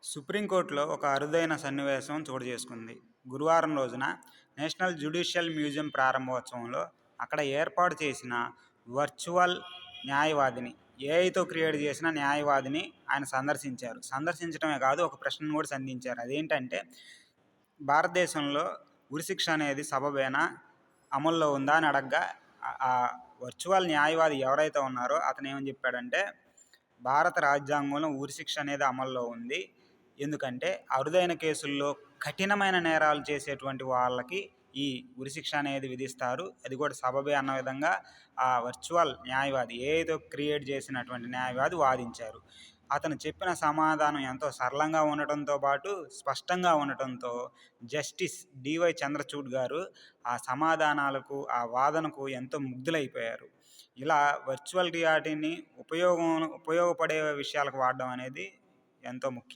సుప్రీంకోర్టులో ఒక అరుదైన సన్నివేశం చోటు చేసుకుంది. గురువారం రోజున నేషనల్ జ్యుడిషియల్ మ్యూజియం ప్రారంభోత్సవంలో అక్కడ ఏర్పాటు చేసిన వర్చువల్ న్యాయవాదిని, ఏఐతో క్రియేట్ చేసిన న్యాయవాదిని ఆయన సందర్శించారు. సందర్శించడమే కాదు, ఒక ప్రశ్నను కూడా సంధించారు. అదేంటంటే, భారతదేశంలో ఉరిశిక్ష అనేది సబబేనా, అమల్లో ఉందా అని అడగ్గా ఆ వర్చువల్ న్యాయవాది ఎవరైతే ఉన్నారో అతను ఏమని చెప్పాడంటే, భారత రాజ్యాంగంలో ఉరిశిక్ష అనేది అమల్లో ఉంది. ఎందుకంటే అరుదైన కేసుల్లో కఠినమైన నేరాలు చేసేటువంటి వాళ్ళకి ఈ ఉరిశిక్ష అనేది విధిస్తారు. అది కూడా సబబే అన్న విధంగా ఆ వర్చువల్ న్యాయవాది, ఏదో క్రియేట్ చేసినటువంటి న్యాయవాది వాదించారు. అతను చెప్పిన సమాధానం ఎంతో సరళంగా ఉండటంతో పాటు స్పష్టంగా ఉండటంతో జస్టిస్ డివై చంద్రచూడ్ గారు ఆ సమాధానాలకు, ఆ వాదనకు ఎంతో ముగ్ధులైపోయారు. ఇలా వర్చువల్ రియాలిటీని ఉపయోగపడే విషయాలకు వాడడం అనేది ఎంతో ముఖ్యం.